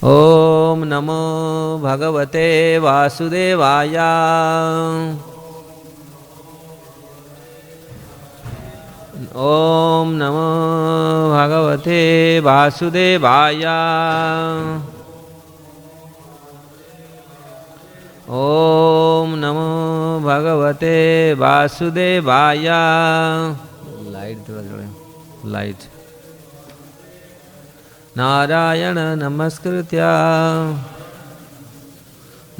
ओम नमो भगवते वासुदेवाय। ओम नमो भगवते वासुदेवाय। ओम नमो भगवते वासुदेवाय। लाइट थोड़ा जोड़े, लाइट। नारायण नमस्कृत्य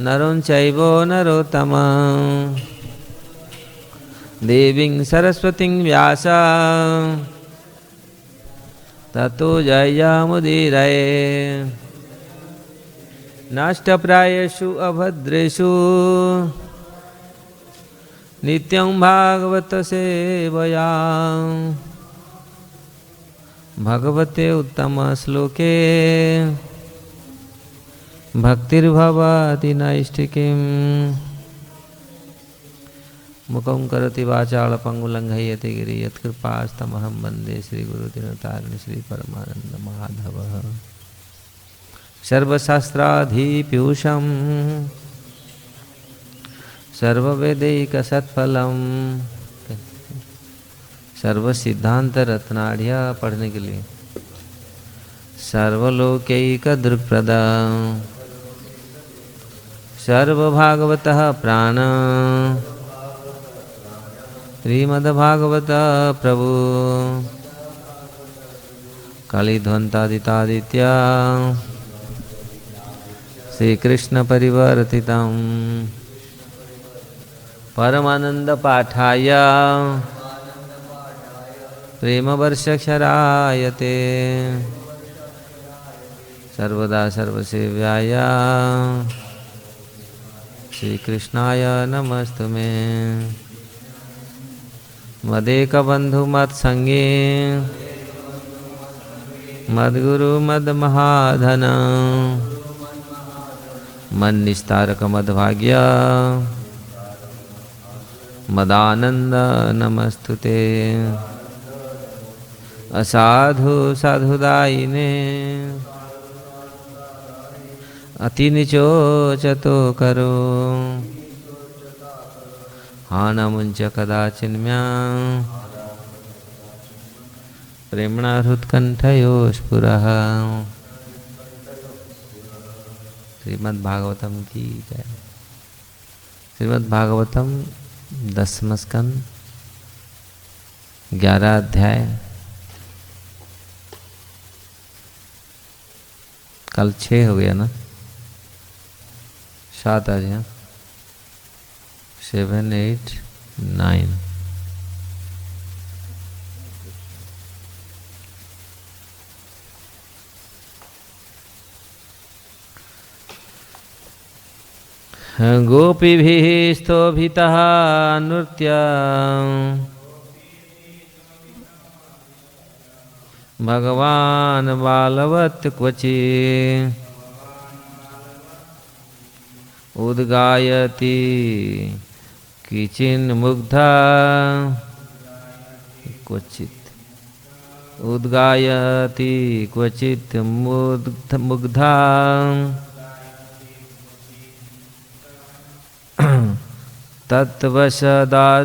नरं चैव नरोत्तमं देवीं सरस्वतीं व्यास ततो जयमुदीरये। नष्टप्रायेषु अभद्रेषु नित्यं भागवत सेवया भगवते उत्तम श्लोके भक्तिर्भवति नैष्ठिकीम्। मुखं करोति वाचाल पंगुलंघयते गिरि यत्कृपास्तमहं वन्दे श्रीगुरुदिनतारिणि श्रीपरमानन्द माधवः। सर्वशास्त्राधिपीयूषं सर्ववेदैकसत्फलं सर्व सिद्धांत रत्नाढ़िया पढ़ने के लिए सर्वलोकैक दृक्प्रद सर्वभागवतः प्राण श्रीमद्भागवत प्रभु कलिध्वंतादितादित्य श्रीकृष्ण परिवर्तितं परमानंद पाठाय प्रेम वर्षक्षरायते सर्वदा सर्वसेव्याय श्रीकृष्णाय नमस्तुमे। मदेकबन्धु मत्संगे मद्गुरु मद्महाधन मन्निस्तारक मद्भाग्य मदानंद नमस्तुते। असाधु साधुदायिने अति नीचो चतो करो हानमुंच कदाचिन्म्या प्रेमणा हृत्कंठयो स्फुरः। श्रीमद्भागवतम की जय। श्रीमद्भागवतम 10वां स्कंद 11 अध्याय। कल 6 हो गया ना, 7 आज हैं, 7, 8, 9। गोपीभिः स्तोभितः नृत्य भगवान बालवत् क्वचि उद्गायति किचिन्मुग्धा क्वचित् उद्गायति क्वचित् मुग्धा तत्वशदारुयंत्रव।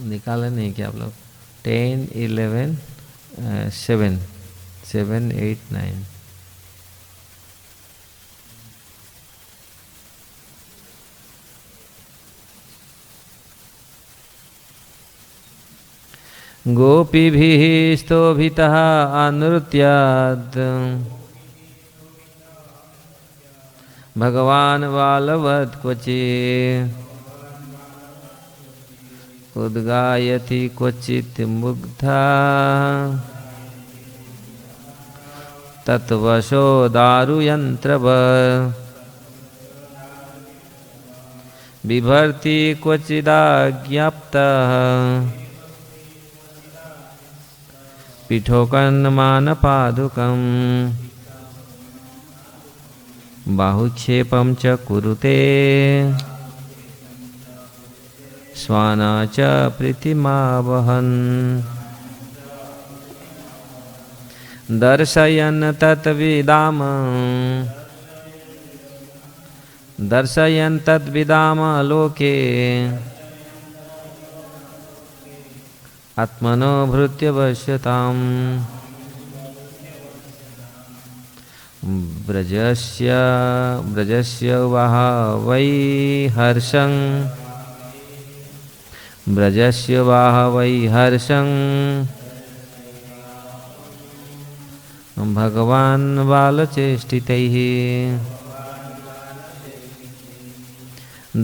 निकाले नहीं क्या आप लोग? 10, 11, 7, 8, 9। गोपीभिः स्तोभितः अनृत्यात् भगवान बालवत् क्वचि उद्गायति क्वचित् मुग्धा तत्वशो दारुयंत्रव। बिभर्ति क्वचिदाज्ञाप्तः पीठोकन्मानपादुकम् बाहुक्षेपं च कुरुते श्वाना च प्रीतिमावहन्। दर्शयन् तत्विदाम दर्शयन् तद्विदाम लोके आत्मनो भृत्यवश्यताम् ब्रजस्य वः वै हर्षं ब्रजस्य वः वै हर्षं भगवान् बालचेष्टितैः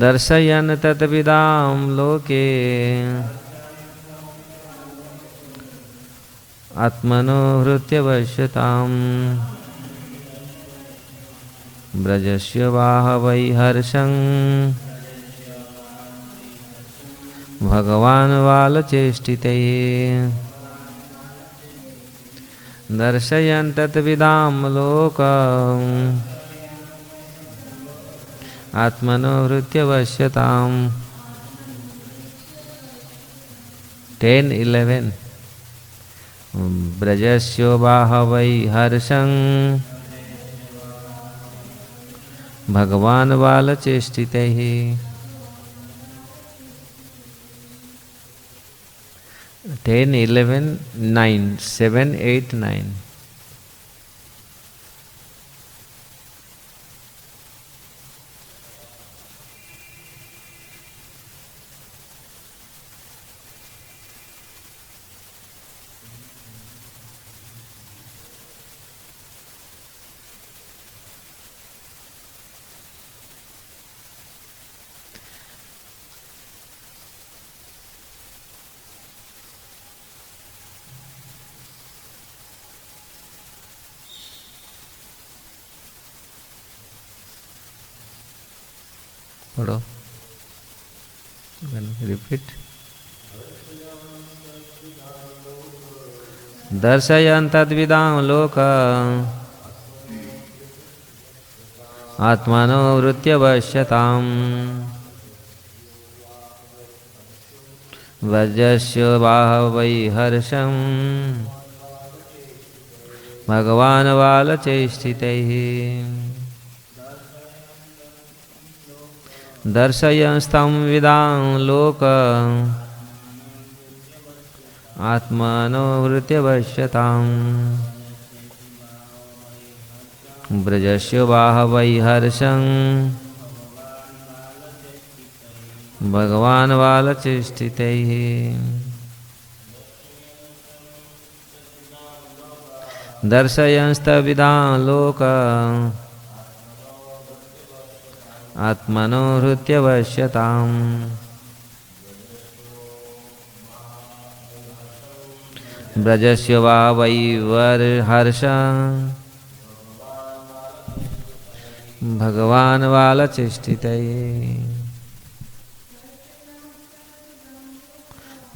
दर्शयन् तद्विदां लोके आत्मनो हृत्यवश्यताम् ब्रजस्य वाह वै हर्षं भगवान् बालचेष्टितैः दर्शयन् तत्विदां लोकम् आत्मनो हृत्यवश्यताम् 10-11 ब्रजस्य वाह वै हर्षं भगवान् बालचेष्टितैः 10-11-9 7-8-9 पढ़ो रिपीट दर्शयन् तद्विदां लोक आत्मनो वृत्यवश्यताम् ब्रजस्य वाह वै हर्षं भगवान् बालचेष्टितैः दर्शयन्स्तं विदां लोक आत्मनो हृत्यवश्यताम् ब्रजस्य वाह वै हर्षं भगवान् बालचेष्टितैः दर्शयन्स्तविदां लोक आत्मनो हृत्यवश्यताम् ब्रजस्य वा वै हर्षं भगवान् बालचेष्टितैः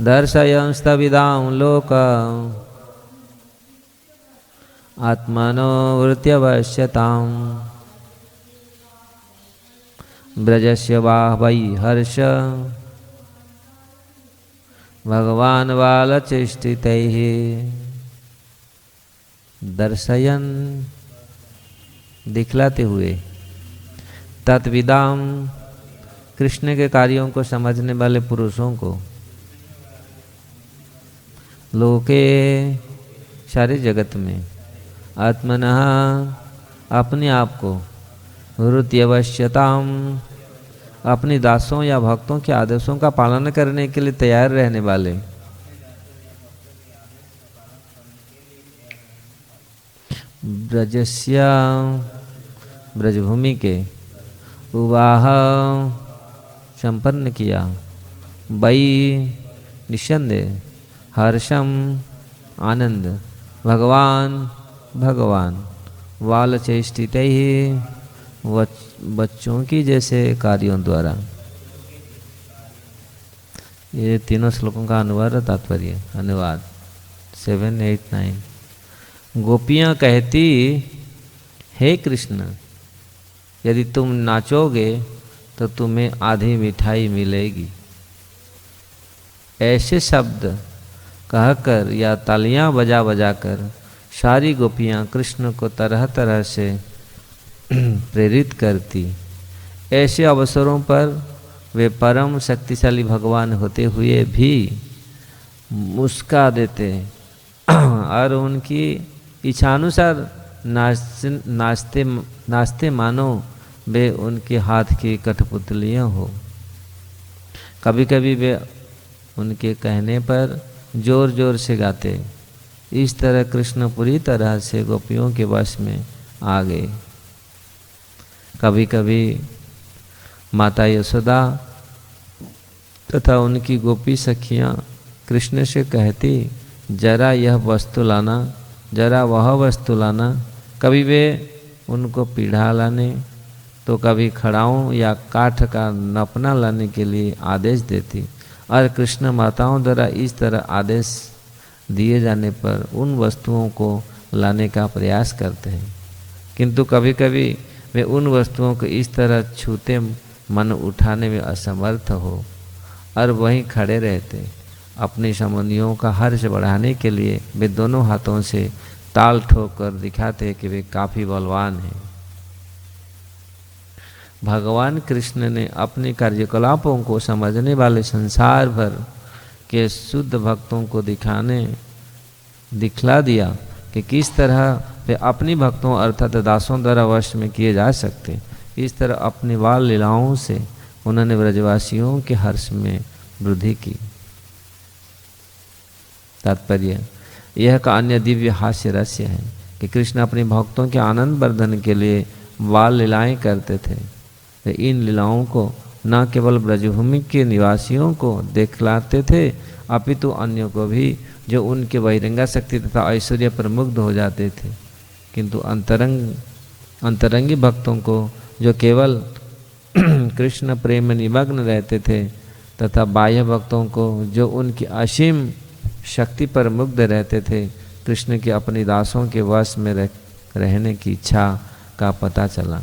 दर्शयंस्तविदां लोक आत्मनो हृत्यवश्यताम् ब्रजस्य वा वै हर्ष भगवान् बालचेष्टितैः दर्शयन् दिखलाते हुए तत्विदाम कृष्ण के कार्यों को समझने वाले पुरुषों को लोके सारे जगत में आत्मनः अपने आप को हृत्यवश्यताम अपने दासों या भक्तों के आदेशों का पालन करने के लिए तैयार रहने वाले ब्रजस्य ब्रजभूमि के उवाह संपन्न किया वै निस्संदेह हर्षम आनंद भगवान बालचेष्टितैः बच्चों की जैसे कार्यों द्वारा। ये तीनों श्लोकों का अनुवाद तात्पर्य अनुवाद 7-8-9। गोपियाँ कहती, हे कृष्ण, यदि तुम नाचोगे तो तुम्हें आधी मिठाई मिलेगी। ऐसे शब्द कहकर या तालियां बजा बजाकर सारी गोपियाँ कृष्ण को तरह तरह से प्रेरित करती। ऐसे अवसरों पर वे परम शक्तिशाली भगवान होते हुए भी मुस्का देते और उनकी इच्छानुसार नाचते मानो वे उनके हाथ की कठपुतलियाँ हो। कभी कभी वे उनके कहने पर जोर जोर से गाते। इस तरह कृष्ण पूरी तरह से गोपियों के वश में आ गए। कभी कभी माता यशोदा तथा उनकी गोपी सखियाँ कृष्ण से कहती, जरा यह वस्तु लाना, जरा वह वस्तु लाना। कभी वे उनको पीढ़ा लाने तो कभी खड़ाओं या काठ का नपना लाने के लिए आदेश देती और कृष्ण माताओं द्वारा इस तरह आदेश दिए जाने पर उन वस्तुओं को लाने का प्रयास करते हैं, किंतु कभी कभी वे उन वस्तुओं को इस तरह छूते मन उठाने में असमर्थ हो और वहीं खड़े रहते। अपनी संबंधियों का हर्ष बढ़ाने के लिए वे दोनों हाथों से ताल ठोक कर दिखाते कि वे काफ़ी बलवान हैं। भगवान कृष्ण ने अपने कार्यकलापों को समझने वाले संसार भर के शुद्ध भक्तों को दिखला दिया कि किस तरह वे अपनी भक्तों अर्थात दासों द्वारा वश में किए जा सकते। इस तरह अपनी बाल लीलाओं से उन्होंने ब्रजवासियों के हर्ष में वृद्धि की। तात्पर्य यह का अन्य दिव्य हास्य रहस्य है कि कृष्ण अपने भक्तों के आनंद वर्धन के लिए बाल लीलाएं करते थे। वे इन लीलाओं को न केवल ब्रजभूमि के निवासियों को दिखलाते थे अपितु अन्यों को भी, जो उनके बहिरंगा शक्ति तथा ऐश्वर्य पर मुग्ध हो जाते थे। किंतु अंतरंगी भक्तों को, जो केवल कृष्ण प्रेम में निमग्न रहते थे, तथा बाह्य भक्तों को, जो उनकी असीम शक्ति पर मुग्ध रहते थे, कृष्ण के अपने दासों के वश में रहने की इच्छा का पता चला।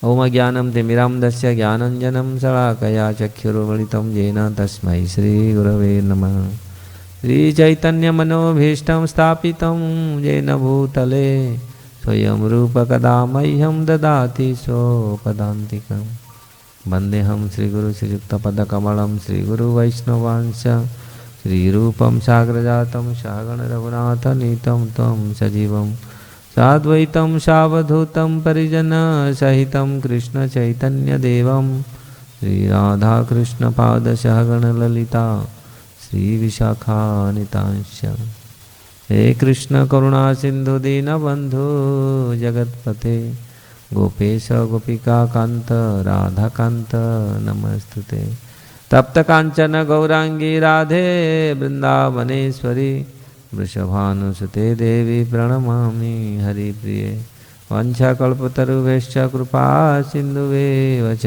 ओम ज्ञानम तिमिरान्धस्य ज्ञानाञ्जनं शलाकया चक्षुरुन्मिलितं येन तस्मै श्रीगुरवे नमः। श्रीचैतन्यमनोभीष्टं स्थापितं येन भूतले स्वयं रूप कदा मह्यं ददाति स्वपदान्तिकम्। वन्देऽहं श्रीगुरु श्रीयुक्तपदकमलं श्रीगुरुवैष्णवांश श्रीरूपं साग्रजातं सहगण रघुनाथनीतं तं सजीवं साद्वैतं सावधूतं परिजनसहितं कृष्ण चैतन्यदेवं श्रीराधाकृष्णपादसहगण ललिता श्रीविशाखानितांश। हे कृष्ण करुणा सिंधु दीनबंधु जगत्पते गोपेश गोपिका कांत राधाकांत नमस्तुते। तप्त कांचन गौरांगी राधे वृंदावनेश्वरी वृषभानुसुते देवी प्रणमामि हरिप्रिये। वंशाकल्पतरुभ्यश्च कृपा सिन्धुभ्येव च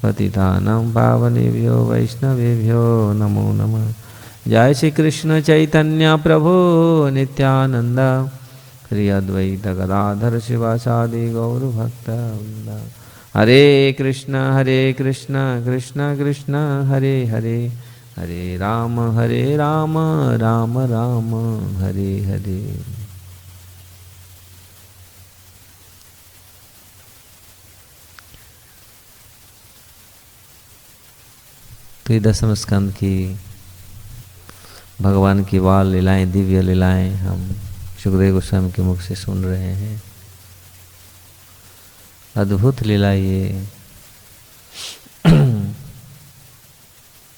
पतितानां पावनेभ्यो वैष्णवेभ्यो नमो नमः। जय श्री कृष्ण चैतन्य प्रभु नित्यानंद श्री अद्वैत गदाधर शिवासादि गौर भक्तवृंद। हरे कृष्ण कृष्ण कृष्ण हरे हरे, हरे राम राम राम हरे हरे। तो 10वें स्कंद की भगवान की बाल लीलाएं, दिव्य लीलाएं हम सुखदेव गोस्वामी के मुख से सुन रहे हैं। अद्भुत लीला ये।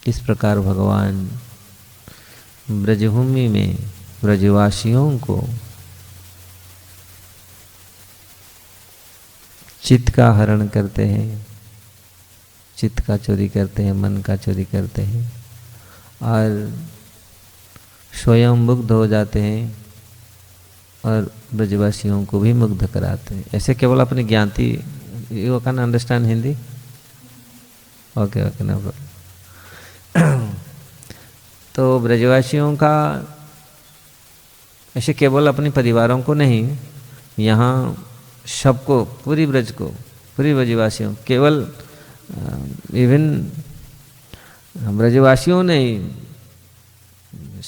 इस प्रकार भगवान ब्रजभूमि में ब्रजवासियों को चित्त का हरण करते हैं, चित्त का चोरी करते हैं, मन का चोरी करते हैं और स्वयं मुग्ध हो जाते हैं और ब्रजवासियों को भी मुग्ध कराते हैं। ऐसे केवल अपनी ज्ञाति। You can understand Hindi? Okay okay, no problem. तो ब्रजवासियों का ऐसे केवल अपने परिवारों को नहीं, यहाँ सबको, पूरी ब्रज को, पूरी ब्रजवासियों, केवल इवन ब्रजवासियों नहीं,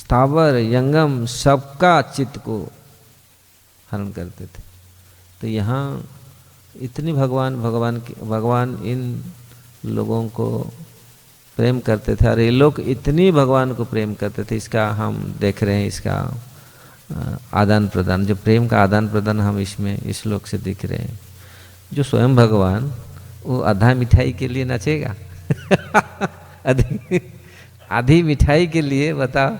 स्थावर यंगम सबका चित्त को हरण करते थे। तो यहाँ इतनी भगवान इन लोगों को प्रेम करते थे और ये लोग इतनी भगवान को प्रेम करते थे। इसका हम देख रहे हैं, इसका आदान प्रदान, जो प्रेम का आदान प्रदान हम इसमें इस श्लोक से दिख रहे हैं। जो स्वयं भगवान वो आधा मिठाई के लिए नाचेगा आधी मिठाई के लिए बताओ।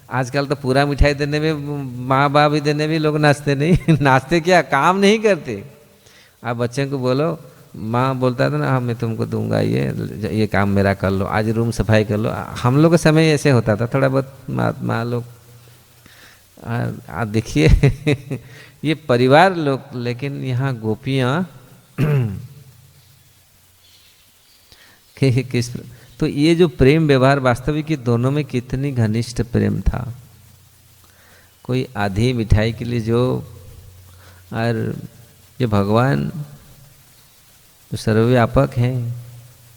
आजकल तो पूरा मिठाई देने में, माँ बाप भी देने में लोग नाचते नहीं नाचते क्या, काम नहीं करते। आप बच्चे को बोलो, माँ बोलता था ना, हाँ मैं तुमको दूंगा ये काम मेरा कर लो, आज रूम सफाई कर लो। हम लोग के समय ऐसे होता था, थोड़ा बहुत माँ लोग देखिए ये परिवार लोग। लेकिन यहाँ गोपियाँ किस, तो ये जो प्रेम व्यवहार वास्तविक कि दोनों में कितनी घनिष्ठ प्रेम था। कोई आधी मिठाई के लिए जो, और जो भगवान जो सर्वव्यापक हैं,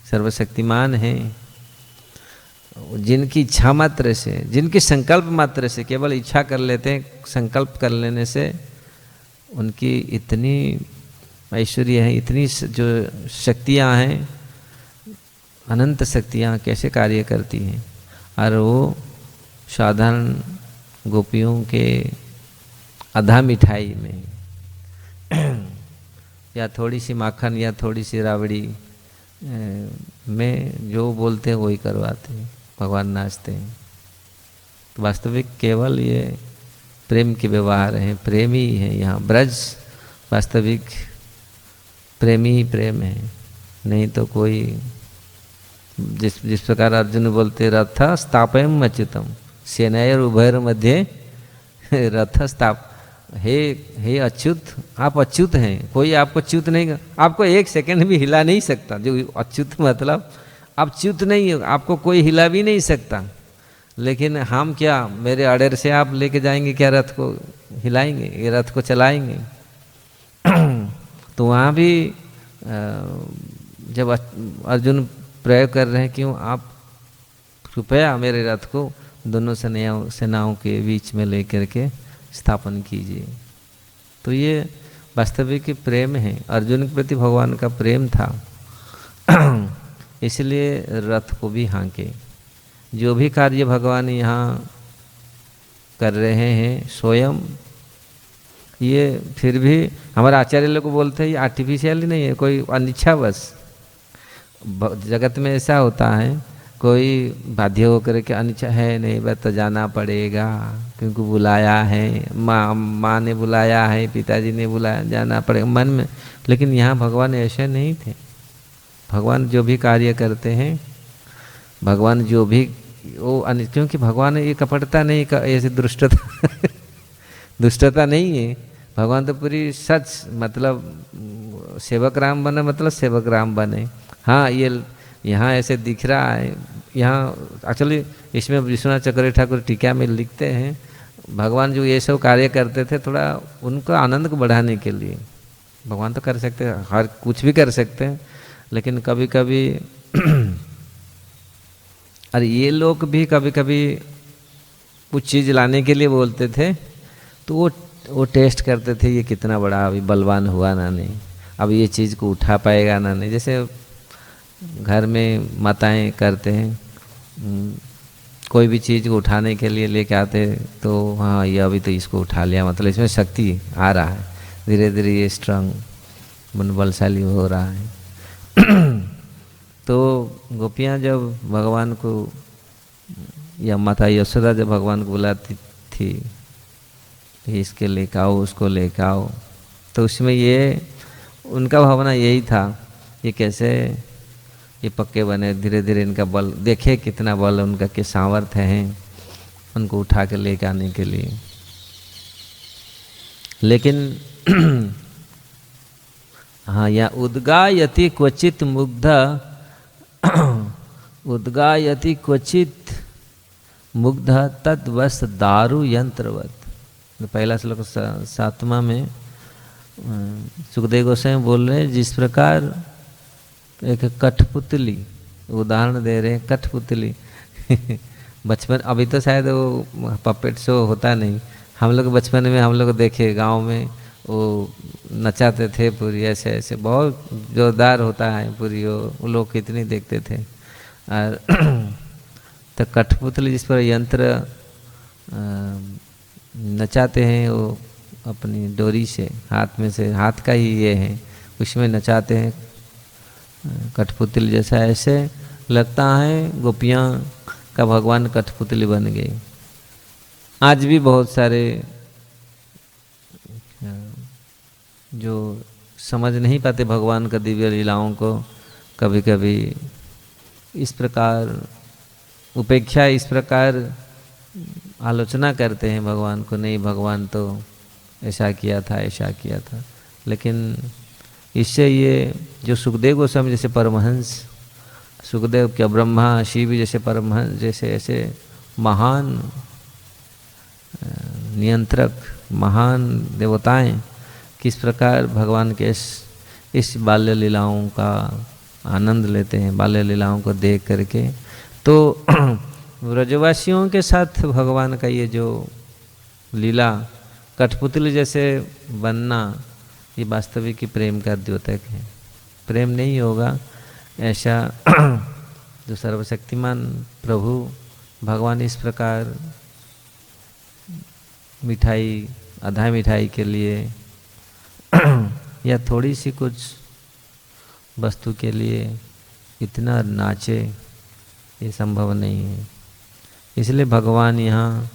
सर्वशक्तिमान हैं, जिनकी इच्छा मात्र से, जिनके संकल्प मात्र से, केवल इच्छा कर लेते हैं, संकल्प कर लेने से उनकी इतनी ऐश्वर्य है, इतनी जो शक्तियाँ हैं, अनंत शक्तियाँ कैसे कार्य करती हैं। और वो साधारण गोपियों के आधा मिठाई में या थोड़ी सी माखन या थोड़ी सी राबड़ी में जो बोलते हैं वही करवाते हैं, भगवान नाचते हैं। तो वास्तविक केवल ये प्रेम के व्यवहार हैं, प्रेमी है। यहाँ ब्रज वास्तविक प्रेमी ही प्रेम है, नहीं तो कोई जिस प्रकार अर्जुन बोलते रथ स्थापयम अच्युतम सेनायर उभयर मध्य रथ स्थाप। हे अच्युत, आप अच्युत हैं, कोई आपको च्युत नहीं, आपको एक सेकंड भी हिला नहीं सकता। जो अच्युत मतलब आप च्युत नहीं हो, आपको कोई हिला भी नहीं सकता। लेकिन हम क्या, मेरे ऑर्डर से आप लेके जाएंगे क्या, रथ को हिलाएंगे, ये रथ को चलाएंगे। तो वहाँ भी जब अर्जुन प्रयोग कर रहे हैं, क्यों आप कृपया मेरे रथ को दोनों सेनाओं के बीच में लेकर के स्थापन कीजिए। तो ये वास्तविक प्रेम है, अर्जुन के प्रति भगवान का प्रेम था। इसलिए रथ को भी हाँके। जो भी कार्य भगवान यहाँ कर रहे हैं स्वयं, ये फिर भी हमारे आचार्य लोग बोलते हैं ये आर्टिफिशियल नहीं है, कोई अनिच्छावश। जगत में ऐसा होता है, कोई बाध्य होकर के अनिच्छा है नहीं, बस तो जाना पड़ेगा क्योंकि बुलाया है, माँ ने बुलाया है, पिताजी ने बुलाया, जाना पड़ेगा मन में। लेकिन यहाँ भगवान ऐसे नहीं थे। भगवान जो भी कार्य करते हैं, भगवान जो भी वो, क्योंकि भगवान ये कपटता नहीं, ऐसे दुष्टता नहीं है। भगवान तो पूरी सच, मतलब सेवक राम बने, मतलब सेवक राम बने। हाँ, ये यहाँ ऐसे दिख रहा है। यहाँ एक्चुअली इसमें विश्वनाथ चक्रवर्ती ठाकुर टीका में लिखते हैं, भगवान जो ये सब कार्य करते थे थोड़ा उनका आनंद को बढ़ाने के लिए। भगवान तो कर सकते हैं, हर कुछ भी कर सकते हैं, लेकिन कभी कभी और ये लोग भी कभी कभी कुछ चीज़ लाने के लिए बोलते थे, तो वो टेस्ट करते थे, ये कितना बड़ा अभी बलवान हुआ ना नहीं, अब ये चीज़ को उठा पाएगा ना नहीं। जैसे घर में माताएं करते हैं, कोई भी चीज़ को उठाने के लिए लेके आते, तो हाँ ये अभी तो इसको उठा लिया, मतलब इसमें शक्ति आ रहा है, धीरे धीरे ये स्ट्रांग बलशाली हो रहा है। तो गोपियाँ जब भगवान को, या माता यशोदा जब भगवान को बुलाती थी, इसके लेके आओ, उसको लेके आओ, तो उसमें ये उनका भावना यही था, ये कैसे ये पक्के बने, धीरे धीरे इनका बल देखे, कितना बल उनका, के सामर्थ्य हैं उनको उठा के लेके आने के लिए। लेकिन हाँ, या उद्गायति क्वचित मुग्ध, उद्गायति क्वचित मुग्ध तद्वस दारु यंत्रवत। पहला श्लोक 7वां में सुखदेव गोस्वामी बोल रहे हैं, जिस प्रकार एक कठपुतली, उदाहरण दे रहे हैं कठपुतली बचपन अभी तो शायद वो पपेट शो होता नहीं, हम लोग बचपन में हम लोग देखे गांव में वो नचाते थे पूरी, ऐसे ऐसे बहुत जोरदार होता है पूरी, वो लोग कितनी देखते थे। और तो कठपुतली जिस पर यंत्र नचाते हैं वो अपनी डोरी से, हाथ में से, हाथ का ही ये है, उसमें नचाते हैं कठपुतली जैसा। ऐसे लगता है गोपियाँ का भगवान कठपुतली बन गई। आज भी बहुत सारे जो समझ नहीं पाते भगवान का दिव्य लीलाओं को, कभी कभी इस प्रकार उपेक्षा, इस प्रकार आलोचना करते हैं भगवान को, नहीं भगवान तो ऐसा किया था, ऐसा किया था। लेकिन इससे ये जो सुखदेव गोस्वामी जैसे परमहंस, सुखदेव क्या ब्रह्मा शिव जैसे परमहंस जैसे ऐसे महान नियंत्रक, महान देवताएं किस प्रकार भगवान के इस बाल्य लीलाओं का आनंद लेते हैं, बाल्य लीलाओं को देख करके। तो ब्रजवासियों के साथ भगवान का ये जो लीला कठपुतली जैसे बनना, ये वास्तविक ही प्रेम का द्योतक है। प्रेम नहीं होगा ऐसा जो सर्वशक्तिमान प्रभु भगवान इस प्रकार मिठाई, आधा मिठाई के लिए या थोड़ी सी कुछ वस्तु के लिए इतना नाचे, ये संभव नहीं है। इसलिए भगवान यहाँ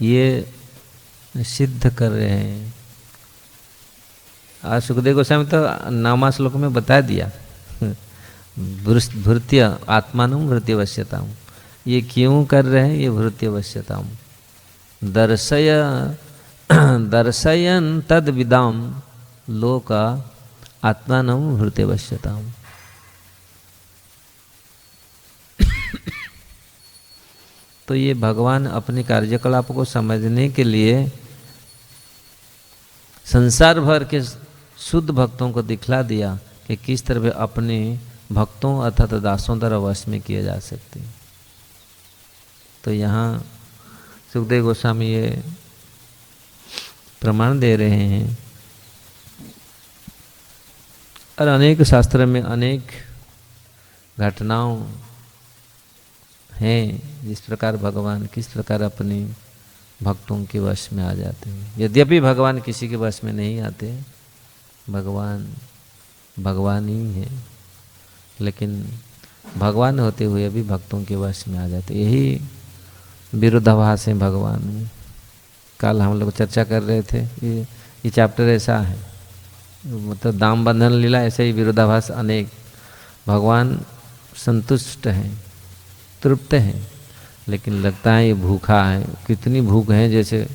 ये सिद्ध कर रहे हैं। आज सुखदेव गोस्वामी तो नामा श्लोक में बता दिया, भृत्य आत्मानं भृत्यवश्यताम्, ये क्यों कर रहे हैं, ये भृत्यवश्यताम् दर्शयन् तद विदाम लोक आत्मानं भृत्यवश्यताम्। तो ये भगवान अपने कार्यकलाप को समझने के लिए संसार भर के शुद्ध भक्तों को दिखला दिया कि किस तरह अपने भक्तों अर्थात दासों द्वारा वश में किए जा सकते हैं। तो यहाँ सुखदेव गोस्वामी ये प्रमाण दे रहे हैं, और अनेक शास्त्र में अनेक घटनाओं हैं जिस प्रकार भगवान किस प्रकार अपने भक्तों के वश में आ जाते हैं। यद्यपि भगवान किसी के वश में नहीं आते, भगवान भगवान ही है, लेकिन भगवान होते हुए भी भक्तों के वश में आ जाते। यही विरोधाभास है भगवान में। कल हम लोग चर्चा कर रहे थे, ये चैप्टर ऐसा है, मतलब दाम बंधन लीला ऐसे ही विरोधाभास अनेक। भगवान संतुष्ट हैं, तृप्त हैं, लेकिन लगता है ये भूखा है। कितनी भूख है, जैसे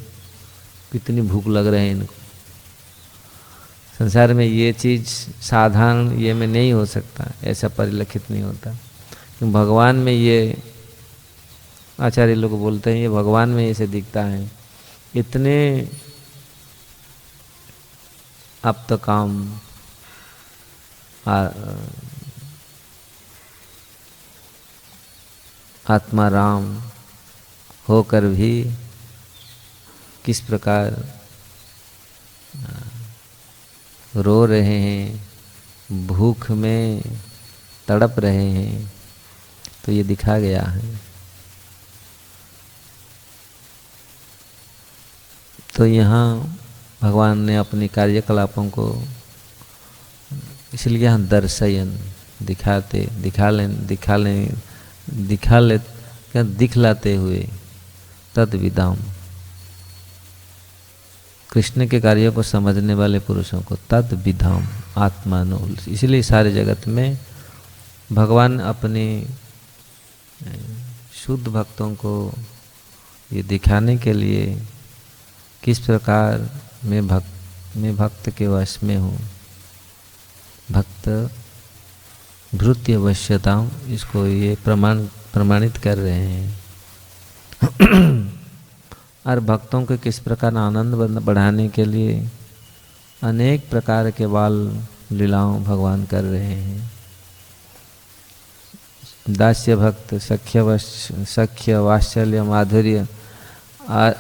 कितनी भूख लग रहे हैं इनको। संसार में ये चीज़ साधारण ये में नहीं हो सकता, ऐसा परिलक्षित नहीं होता। क्योंकि भगवान में ये, आचार्य लोग बोलते हैं ये भगवान में ऐसे दिखता है। इतने अब तो काम आत्मा राम होकर भी किस प्रकार रो रहे हैं, भूख में तड़प रहे हैं, तो ये दिखा गया है। तो यहाँ भगवान ने अपनी कार्यकलापों को इसलिए यहाँ दर्शयन दिखलाते हुए तद विदाम, कृष्ण के कार्यों को समझने वाले पुरुषों को तद विधाम आत्मानो, इसलिए सारे जगत में भगवान अपने शुद्ध भक्तों को ये दिखाने के लिए किस प्रकार मैं भक्त के वश में हूँ, भक्त भृत्य वश्यताओं, इसको ये प्रमाणित कर रहे हैं। और भक्तों को किस प्रकार आनंद बढ़ाने के लिए अनेक प्रकार के बाल लीलाओं भगवान कर रहे हैं। दास्य भक्त, सख्य वात्सल्य माधुर्य,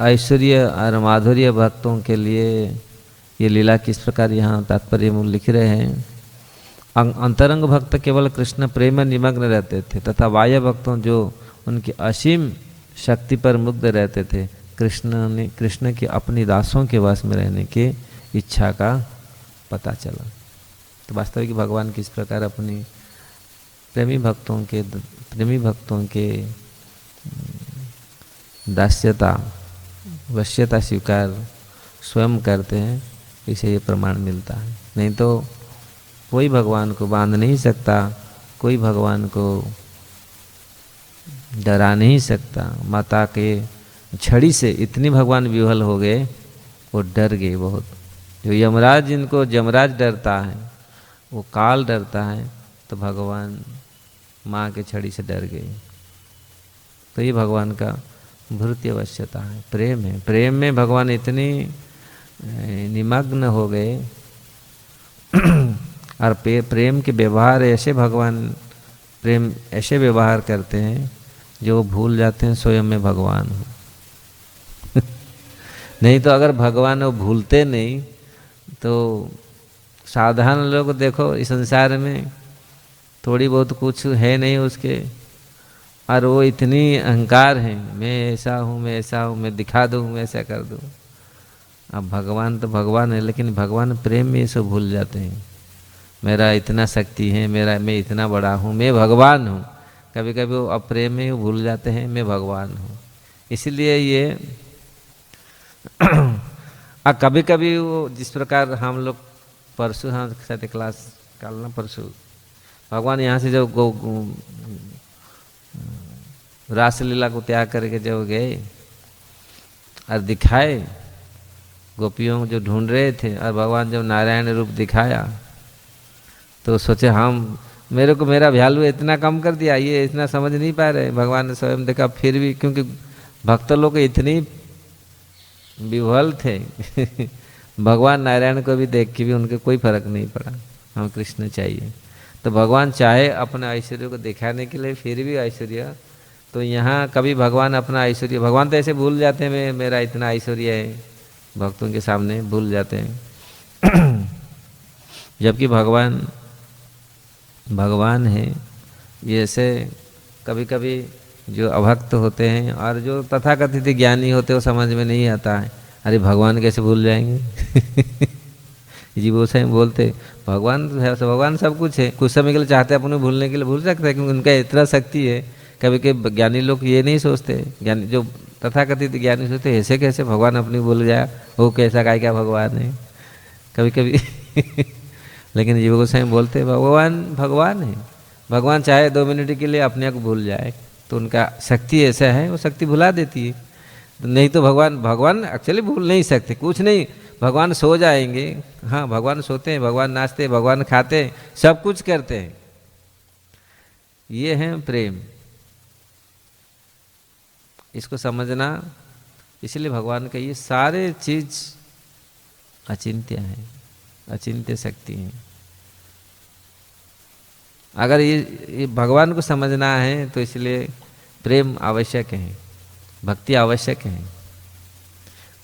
ऐश्वर्य और माधुर्य भक्तों के लिए ये लीला किस प्रकार यहाँ तात्पर्य में लिख रहे हैं। अंतरंग भक्त केवल कृष्ण प्रेम में निमग्न रहते थे तथा बाह्य भक्तों जो उनकी असीम शक्ति पर मुग्ध रहते थे, कृष्ण की अपनी दासों के वश में रहने की इच्छा का पता चला। तो वास्तविक भगवान किस प्रकार अपनी प्रेमी भक्तों के दास्यता वश्यता स्वीकार स्वयं करते हैं, इसे ये प्रमाण मिलता है। नहीं तो कोई भगवान को बांध नहीं सकता, कोई भगवान को डरा नहीं सकता। माता के छड़ी से इतनी भगवान विह्वल हो गए, वो डर गए बहुत। जो यमराज, जिनको यमराज डरता है, वो काल डरता है, तो भगवान माँ के छड़ी से डर गए। तो ये भगवान का भृत्य अवश्यता है, प्रेम है। प्रेम में भगवान इतनी निमग्न हो गए और प्रेम के व्यवहार ऐसे, भगवान प्रेम ऐसे व्यवहार करते हैं जो भूल जाते हैं स्वयं में भगवान हो। नहीं तो अगर भगवान वो भूलते नहीं तो साधारण लोग देखो इस संसार में थोड़ी बहुत कुछ है नहीं उसके, और वो इतनी अहंकार है, मैं ऐसा हूँ, मैं ऐसा हूँ, मैं दिखा दूँ, मैं ऐसा कर दूँ। अब भगवान तो भगवान है, लेकिन भगवान प्रेम में ये सब भूल जाते हैं। मेरा इतना शक्ति है, मैं इतना बड़ा हूँ, मैं भगवान हूँ। कभी कभी वो अप्रेम में भूल जाते हैं मैं भगवान हूँ। इसलिए ये कभी कभी वो जिस प्रकार हम लोग परसों, हाँ शायद क्लास कल ना परसों, भगवान यहाँ से जब रासलीला को त्याग करके जब गए और दिखाए, गोपियों जो ढूंढ रहे थे, और भगवान जब नारायण रूप दिखाया तो सोचे हम, मेरे को मेरा वैल्यू इतना कम कर दिया, ये इतना समझ नहीं पा रहे। भगवान ने स्वयं देखा, फिर भी क्योंकि भक्त लोग इतनी विह्वल थे भगवान नारायण को भी देख के भी उनके कोई फर्क नहीं पड़ा, हम कृष्ण चाहिए। तो भगवान चाहे अपने ऐश्वर्य को दिखाने के लिए, फिर भी ऐश्वर्य, तो यहाँ कभी भगवान अपना ऐश्वर्य, भगवान तो ऐसे भूल जाते हैं मेरा इतना ऐश्वर्य है, भक्तों के सामने भूल जाते हैं। जबकि भगवान है। ये ऐसे कभी कभी जो अभक्त होते हैं और जो तथाकथित ज्ञानी होते हैं, वो समझ में नहीं आता है, अरे भगवान कैसे भूल जाएंगे। जी वो सही बोलते, भगवान सब कुछ है, कुछ समय के लिए चाहते हैं अपने भूलने के लिए भूल सकते हैं, क्योंकि उनका इतना शक्ति है। कभी कभी ज्ञानी लोग ये नहीं सोचते, ज्ञानी जो तथाकथित ज्ञानी सोचते ऐसे कैसे भगवान अपनी भूल जाए, वो कैसा काय क्या भगवान है कभी कभी। लेकिन जीव गोसाई बोलते भगवान है, भगवान चाहे 2 मिनट के लिए अपने को भूल जाए, तो उनका शक्ति ऐसा है, वो शक्ति भुला देती है। नहीं तो भगवान एक्चुअली भूल नहीं सकते, कुछ नहीं, भगवान सो जाएंगे, हाँ भगवान सोते हैं, भगवान नाचते हैं, भगवान खाते हैं, सब कुछ करते हैं। ये है प्रेम, इसको समझना। इसलिए भगवान का ये सारे चीज अचिंत्य है, अचिंत्य शक्ति है। अगर ये भगवान को समझना है तो इसलिए प्रेम आवश्यक है, भक्ति आवश्यक है।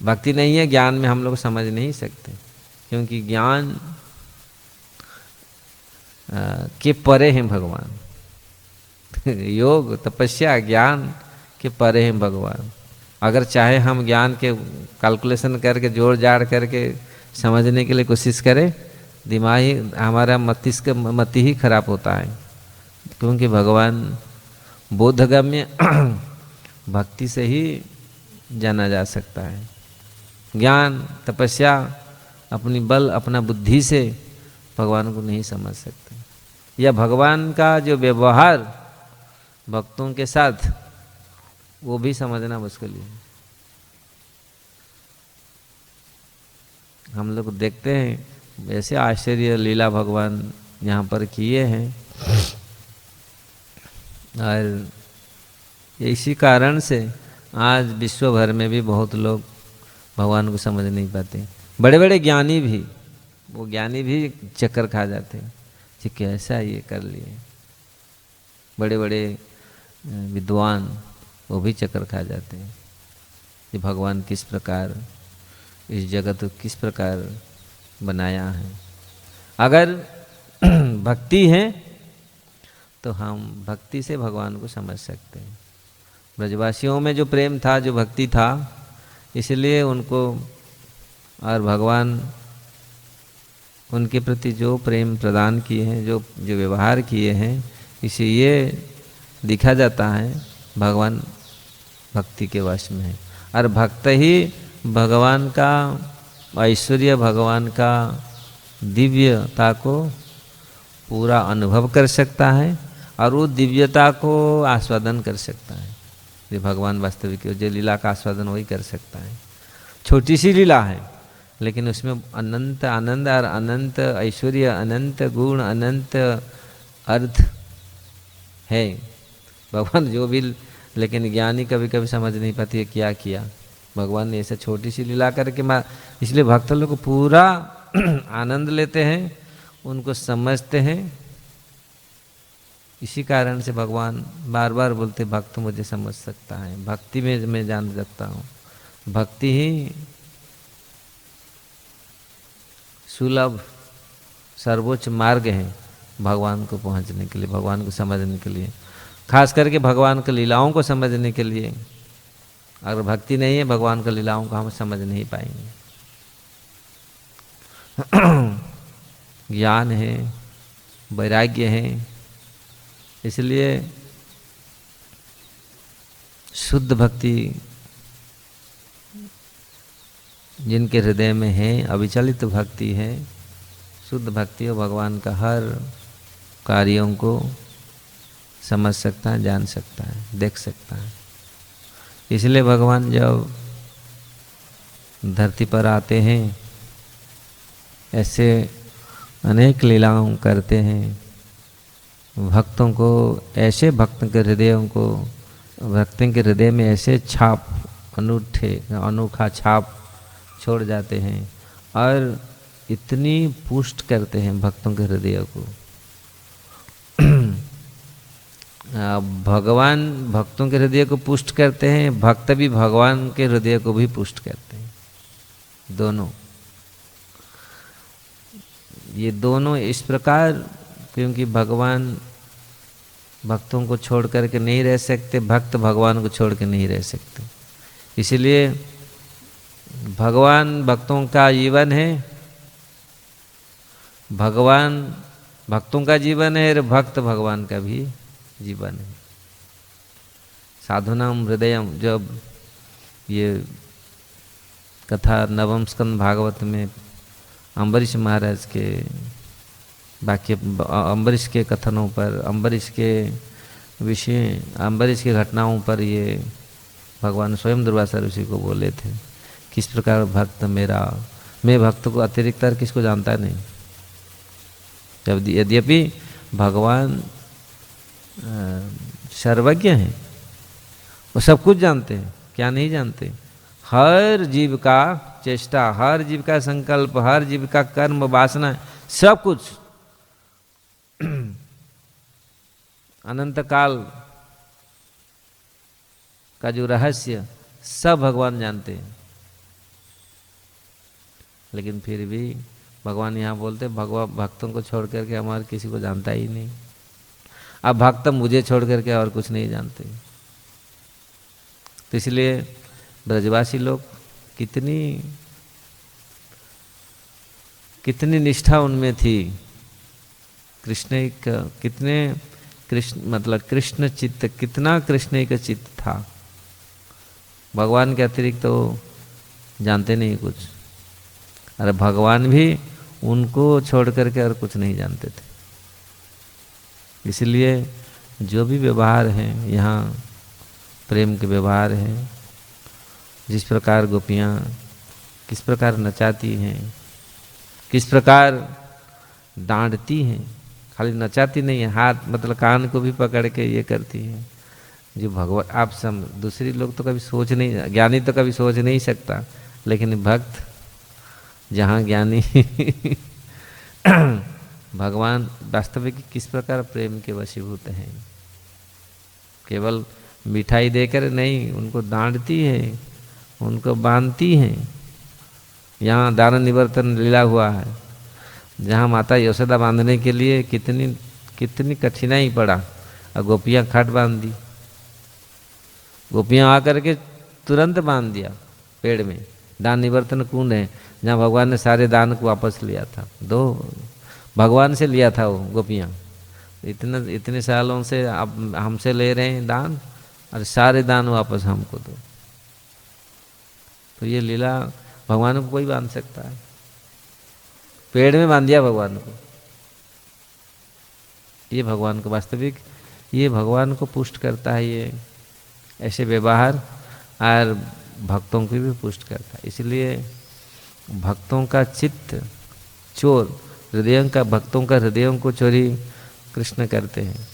भक्ति नहीं है, ज्ञान में हम लोग समझ नहीं सकते, क्योंकि ज्ञान के परे हैं भगवान। योग तपस्या ज्ञान के परे हैं भगवान। अगर चाहे हम ज्ञान के कैलकुलेशन करके जोड़ जाड़ करके समझने के लिए कोशिश करें, दिमाग ही हमारा मति ही खराब होता है, क्योंकि भगवान बोधगम्य भक्ति से ही जाना जा सकता है। ज्ञान तपस्या अपनी बल अपना बुद्धि से भगवान को नहीं समझ सकते, या भगवान का जो व्यवहार भक्तों के साथ वो भी समझना मुश्किल है। हम लोग देखते हैं ऐसे आश्चर्य लीला भगवान यहाँ पर किए हैं, और इसी कारण से आज विश्व भर में भी बहुत लोग भगवान को समझ नहीं पाते। बड़े बड़े ज्ञानी भी, वो ज्ञानी भी चक्कर खा जाते हैं कि कैसा ये कर लिए। बड़े बड़े विद्वान वो भी चक्कर खा जाते हैं कि भगवान किस प्रकार इस जगत को किस प्रकार बनाया है। अगर भक्ति है तो हम भक्ति से भगवान को समझ सकते हैं। ब्रजवासियों में जो प्रेम था, जो भक्ति था, इसलिए उनको और भगवान उनके प्रति जो प्रेम प्रदान किए हैं, जो व्यवहार किए हैं, इसे ये दिखा जाता है भगवान भक्ति के वश में है। और भक्त ही भगवान का ऐश्वर्य, भगवान का दिव्यता को पूरा अनुभव कर सकता है और वो दिव्यता को आस्वादन कर सकता है। ये भगवान वास्तविक जो लीला का आस्वादन वही कर सकता है। छोटी सी लीला है लेकिन उसमें अनंत आनंद और अनंत ऐश्वर्य, अनंत गुण, अनंत अर्थ है। भगवान जो भी, लेकिन ज्ञानी कभी कभी समझ नहीं पाती है क्या किया भगवान ने ऐसा छोटी सी लीला करके। इसलिए भक्त लोग पूरा आनंद लेते हैं, उनको समझते हैं। इसी कारण से भगवान बार बार बोलते भक्त मुझे समझ सकता है, भक्ति में मैं जान सकता हूँ। भक्ति ही सुलभ सर्वोच्च मार्ग है भगवान को पहुँचने के लिए, भगवान को समझने के लिए, खास करके भगवान की लीलाओं को समझने के लिए। अगर भक्ति नहीं है भगवान की लीलाओं को हम समझ नहीं पाएंगे। ज्ञान है, वैराग्य है, इसलिए शुद्ध भक्ति जिनके हृदय में है, अविचलित भक्ति है, शुद्ध भक्ति, वो भगवान का हर कार्यों को समझ सकता है, जान सकता है, देख सकता है। इसलिए भगवान जब धरती पर आते हैं ऐसे अनेक लीलाओं करते हैं, भक्तों को ऐसे, भक्तों के हृदयों को, भक्तों के हृदय में ऐसे छाप, अनोखा छाप छोड़ जाते हैं और इतनी पुष्ट करते हैं भक्तों के हृदय को। भगवान भक्तों के हृदय को पुष्ट करते हैं, भक्त भी भगवान के हृदय को भी पुष्ट करते हैं। दोनों, ये दोनों इस प्रकार, क्योंकि भगवान भक्तों को छोड़ करके नहीं रह सकते, भक्त भगवान को छोड़ के नहीं रह सकते। इसलिए भगवान भक्तों का जीवन है, भगवान भक्तों का जीवन है और भक्त भगवान का भी जीवन है। साधुनाम हृदयम, जब ये कथा नवम स्कंद भागवत में अम्बरीश महाराज के वाक्य, अम्बरीश के कथनों पर, अम्बरीश के विषय, अम्बरीश की घटनाओं पर ये भगवान स्वयं दुर्वासा ऋषि को बोले थे, किस प्रकार भक्त मेरा, मैं भक्त को अतिरिक्त और किसको जानता नहीं। जब यद्यपि भगवान सर्वज्ञ हैं, वो सब कुछ जानते हैं, क्या नहीं जानते, हर जीव का चेष्टा, हर जीव का संकल्प, हर जीव का कर्म, वासना, सब कुछ अनंत काल का जो रहस्य सब भगवान जानते हैं। लेकिन फिर भी भगवान यहाँ बोलते भगवान भक्तों को छोड़ करके हमारे किसी को जानता ही नहीं। अब भक्त मुझे छोड़ करके और कुछ नहीं जानते। तो इसलिए ब्रजवासी लोग कितनी निष्ठा उनमें थी, कृष्ण कितने कृष्ण मतलब कृष्ण चित्त, कितना कृष्ण का चित्त था। भगवान के अतिरिक्त तो जानते नहीं कुछ, अरे भगवान भी उनको छोड़ करके और कुछ नहीं जानते थे। इसलिए जो भी व्यवहार है यहाँ, प्रेम के व्यवहार है, जिस प्रकार गोपियाँ किस प्रकार नचाती हैं, किस प्रकार डांटती हैं, खाली नचाती नहीं है, हाथ मतलब कान को भी पकड़ के ये करती हैं। जो भगवान, आप दूसरी लोग तो कभी सोच नहीं, ज्ञानी तो कभी सोच नहीं सकता, लेकिन भक्त जहाँ ज्ञानी भगवान वास्तविक किस प्रकार प्रेम के वशीभूत हैं। केवल मिठाई देकर नहीं, उनको डांटती है, उनको बांधती है। यहाँ दान निवर्तन लीला हुआ है, जहाँ माता यशोदा बांधने के लिए कितनी कितनी कठिनाई पड़ा, और गोपियाँ खाट बांध दी। गोपियाँ आकर के तुरंत बांध दिया पेड़ में। दान निवर्तन कुंड है जहाँ भगवान ने सारे दान को वापस लिया था। दो भगवान से लिया था वो गोपियाँ, इतने सालों से अब हमसे ले रहे हैं दान, और सारे दान वापस हमको दो। तो ये लीला भगवान को कोई बांध सकता है? पेड़ में बांध दिया भगवान को। ये भगवान को वास्तविक, ये भगवान को पुष्ट करता है। ये ऐसे व्यवहार और भक्तों को भी पुष्ट करता है। इसलिए भक्तों का चित्त चोर, हृदयों का, भक्तों का हृदयों को चोरी कृष्ण करते हैं।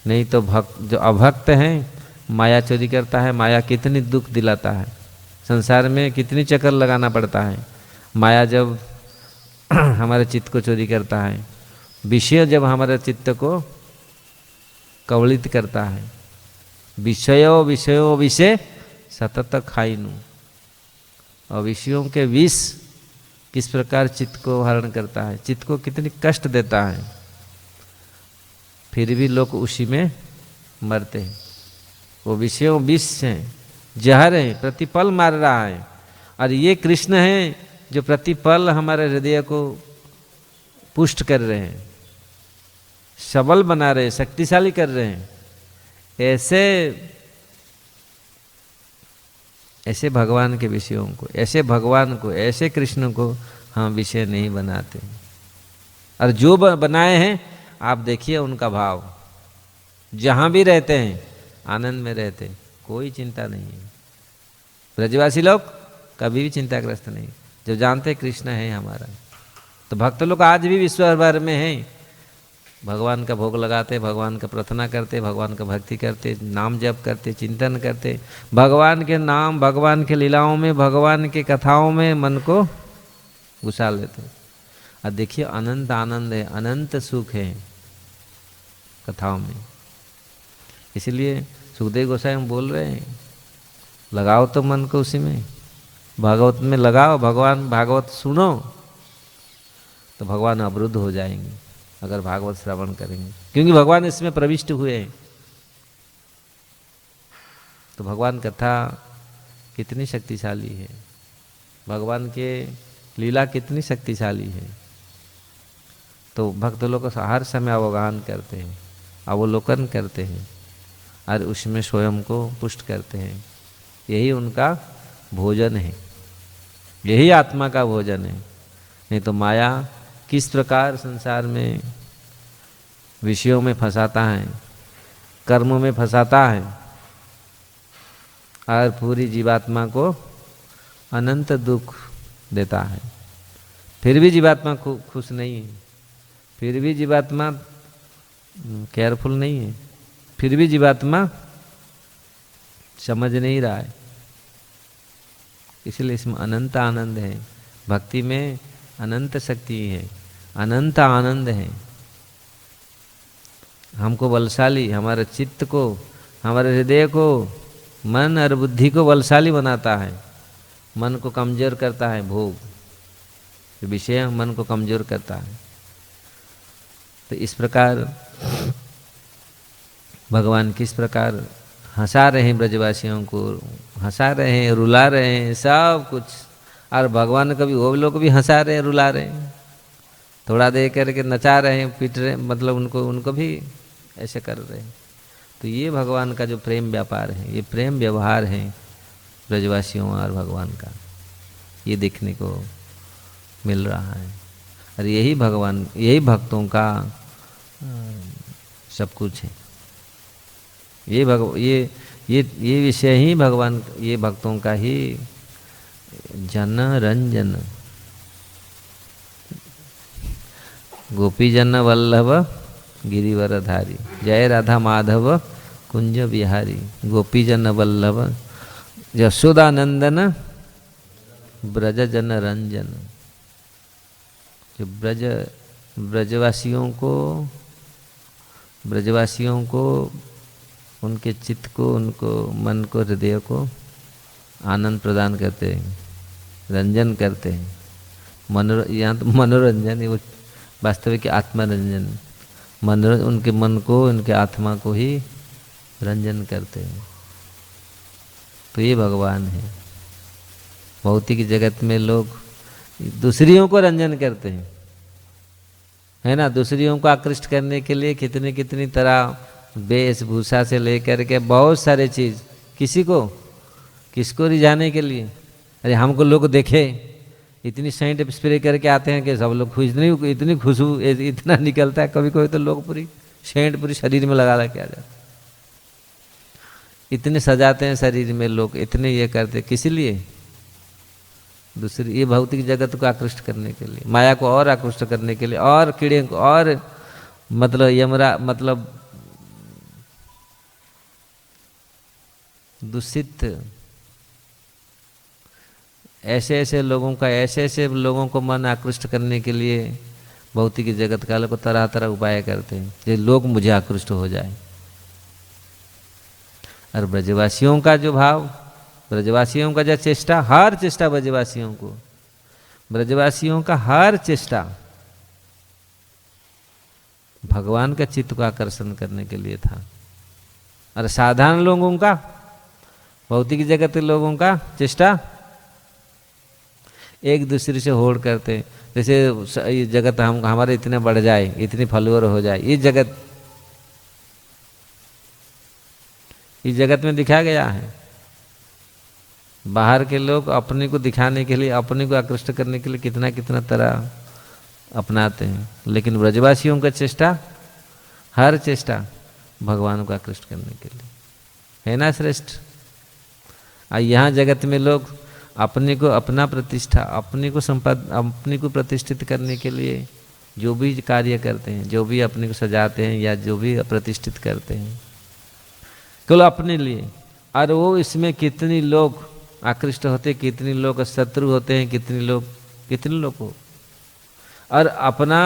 नहीं तो भक्त जो अभक्त हैं, माया चोरी करता है। माया कितनी दुख दिलाता है, संसार में कितनी चक्कर लगाना पड़ता है। माया जब हमारे चित्त को चोरी करता है, विषय जब हमारे चित्त को कवलित करता है, विषयो विषयो विषय सतत खाइनु, और विषयों के विष किस प्रकार चित्त को हरण करता है, चित्त को कितनी कष्ट देता है, फिर भी लोग उसी में मरते हैं। वो विषयों विष हैं, जहर है, प्रतिपल मार रहा है। और ये कृष्ण हैं जो प्रतिपल हमारे हृदय को पुष्ट कर रहे हैं, सबल बना रहे हैं, शक्तिशाली कर रहे हैं। ऐसे भगवान के विषयों को, ऐसे भगवान को, ऐसे कृष्ण को हम विषय नहीं बनाते। और जो बनाए हैं आप देखिए उनका भाव, जहाँ भी रहते हैं आनंद में रहते हैं, कोई चिंता नहीं है। ब्रजवासी लोग कभी भी चिंताग्रस्त नहीं, जब जानते कृष्ण है हमारा। तो भक्त लोग आज भी विश्व भर में हैं, भगवान का भोग लगाते, भगवान का प्रार्थना करते, भगवान का भक्ति करते, नाम जप करते, चिंतन करते, भगवान के नाम, भगवान के लीलाओं में, भगवान के कथाओं में मन को घुसा लेते। और देखिए अनंत आनंद है, अनंत सुख है कथाओं में। इसलिए सुखदेव गोसाई बोल रहे हैं, लगाओ तो मन को उसी में, भागवत में लगाओ, भगवान भागवत सुनो तो भगवान अवरुद्ध हो जाएंगे अगर भागवत श्रवण करेंगे, क्योंकि भगवान इसमें प्रविष्ट हुए हैं। तो भगवान कथा कितनी शक्तिशाली है, भगवान के लीला कितनी शक्तिशाली है। तो भक्त लोग हर समय अवगाहन करते हैं, अवलोकन करते हैं, और उसमें स्वयं को पुष्ट करते हैं। यही उनका भोजन है, यही आत्मा का भोजन है। नहीं तो माया किस प्रकार संसार में विषयों में फंसाता है, कर्मों में फंसाता है, और पूरी जीवात्मा को अनंत दुख देता है। फिर भी जीवात्मा खुश नहीं है, फिर भी जीवात्मा केयरफुल नहीं है, फिर भी जीवात्मा समझ नहीं रहा है। इसलिए इसमें अनंत आनंद है, भक्ति में अनंत शक्ति है, अनंत आनंद है। हमको बलशाली, हमारे चित्त को, हमारे हृदय को, मन और बुद्धि को बलशाली बनाता है, मन को कमजोर करता है भोग, विषय मन को कमजोर करता है। तो इस प्रकार भगवान किस प्रकार हंसा रहे हैं ब्रजवासियों को, हंसा रहे हैं, रुला रहे हैं, सब कुछ। और भगवान कभी वो लोग भी हंसा रहे हैं, रुला रहे हैं, थोड़ा देर करके नचा रहे हैं, पीट रहे हैं, मतलब उनको भी ऐसे कर रहे हैं। तो ये भगवान का जो प्रेम व्यापार है, ये प्रेम व्यवहार है ब्रजवासियों और भगवान का, ये देखने को मिल रहा है। और यही भगवान, यही भक्तों का सब कुछ है। ये विषय ही भगवान, ये भक्तों का ही जन रंजन। गोपी जन वल्लभ गिरिवरधारी, जय राधा माधव कुंज बिहारी। गोपी जन वल्लभ यशोदानंदन ब्रज जन रंजन। जो ब्रजवासियों को उनके चित्त को, उनको मन को, हृदय को आनंद प्रदान करते हैं, रंजन करते हैं। यहाँ तो मनोरंजन, वो वास्तविक आत्मरंजन, मनोरंजन उनके मन को, उनके आत्मा को ही रंजन करते हैं। तो ये भगवान है। भौतिक जगत में लोग दूसरियों को रंजन करते हैं, है ना, दूसरियों को आकृष्ट करने के लिए कितनी कितनी तरह वेशभूषा से लेकर के बहुत सारे चीज, किसको रिझाने के लिए। अरे हमको लोग देखे, इतनी सेंट स्प्रे करके आते हैं कि सब लोग इतनी खुशबू इतना निकलता है, कभी कभी तो लोग पूरी सेंट पूरी शरीर में लगा के आ जाते, इतने सजाते हैं शरीर में लोग, इतने ये करते, किस लिए? दूसरी ये भौतिक जगत को आकृष्ट करने के लिए, माया को और आकृष्ट करने के लिए, और कीड़े को और मतलब दूषित ऐसे लोगों को मन आकृष्ट करने के लिए भौतिक जगत काल को तरह तरह उपाय करते हैं, ये लोग मुझे आकृष्ट हो जाए। और ब्रजवासियों का जो भाव, ब्रजवासियों का जो चेष्टा, हर चेष्टा ब्रजवासियों का हर चेष्टा भगवान का चित्त को आकर्षण करने के लिए था। और साधारण लोगों का, भौतिक जगत के लोगों का चेष्टा एक दूसरे से होड़ करते हैं, जैसे ये जगत हमारे इतने बढ़ जाए, इतनी फॉलोअर हो जाए। इस जगत में दिखाया गया है, बाहर के लोग अपने को दिखाने के लिए, अपने को आकृष्ट करने के लिए कितना कितना तरह अपनाते हैं, लेकिन ब्रजवासियों का चेष्टा, हर चेष्टा भगवान को आकृष्ट करने के लिए, है ना श्रेष्ठ। यहाँ जगत में लोग अपने को, अपना प्रतिष्ठा, अपने को प्रतिष्ठित करने के लिए जो भी कार्य करते हैं, जो भी अपने को सजाते हैं या जो भी प्रतिष्ठित करते हैं, केवल अपने लिए। और वो इसमें कितनी लोग आकृष्ट होते, कितने लोग शत्रु होते हैं, कितने लोग को, और अपना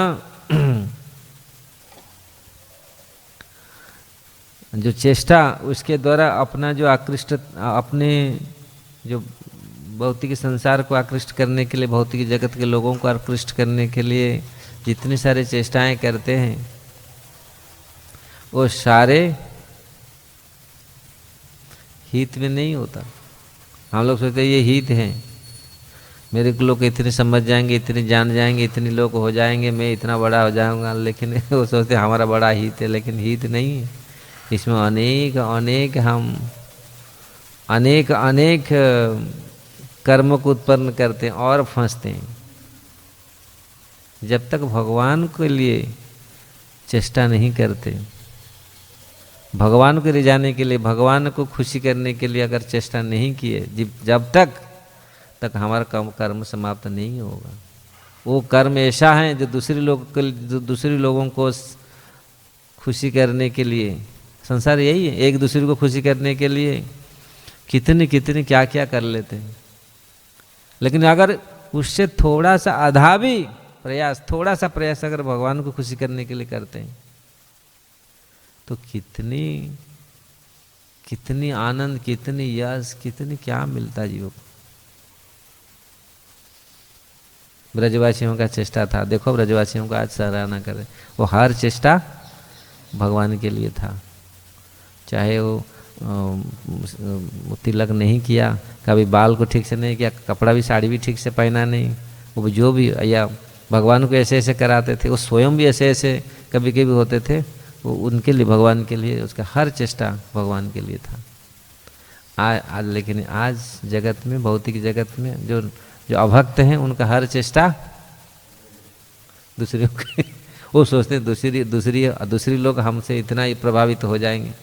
जो चेष्टा, उसके द्वारा अपना जो आकृष्ट, अपने जो भौतिक संसार को आकृष्ट करने के लिए, भौतिक जगत के लोगों को आकृष्ट करने के लिए जितनी सारे चेष्टाएं करते हैं, वो सारे हित में नहीं होता। हम लोग सोचते हैं ये हित है, मेरे को लोग इतने समझ जाएंगे, इतने जान जाएंगे, इतने लोग हो जाएंगे, मैं इतना बड़ा हो जाऊंगा, लेकिन वो सोचते हमारा बड़ा हित है, लेकिन हित नहीं है। इसमें अनेक कर्म को उत्पन्न करते हैं और फंसते हैं। जब तक भगवान के लिए चेष्टा नहीं करते, भगवान को रिझाने के लिए, भगवान को खुशी करने के लिए अगर चेष्टा नहीं किए, जब तक हमारा कर्म समाप्त नहीं होगा। वो कर्म ऐसा है जो दूसरे लोगों को खुशी करने के लिए, संसार यही है, एक दूसरे को खुशी करने के लिए कितने क्या कर लेते हैं। लेकिन अगर उससे थोड़ा सा प्रयास अगर भगवान को खुशी करने के लिए करते हैं, तो कितनी आनंद, कितनी यश, कितनी क्या मिलता है जीवों को। ब्रजवासियों का चेष्टा था, देखो ब्रजवासियों का आज सराहना करें, वो हर चेष्टा भगवान के लिए था। चाहे वो तिलक नहीं किया, कभी बाल को ठीक से नहीं किया, कपड़ा भी, साड़ी भी ठीक से पहना नहीं, वो जो भी, या भगवान को ऐसे लेकर थे, वो स्वयं भी ऐसे कभी कभी होते थे, वो उनके लिए, भगवान के लिए, उसका हर चेष्टा भगवान के लिए था। लेकिन आज जगत में, भौतिक जगत में जो अभक्त हैं, उनका हर चेष्टा दूसरे वो सोचते दूसरी लोग हमसे इतना प्रभावित हो जाएंगे।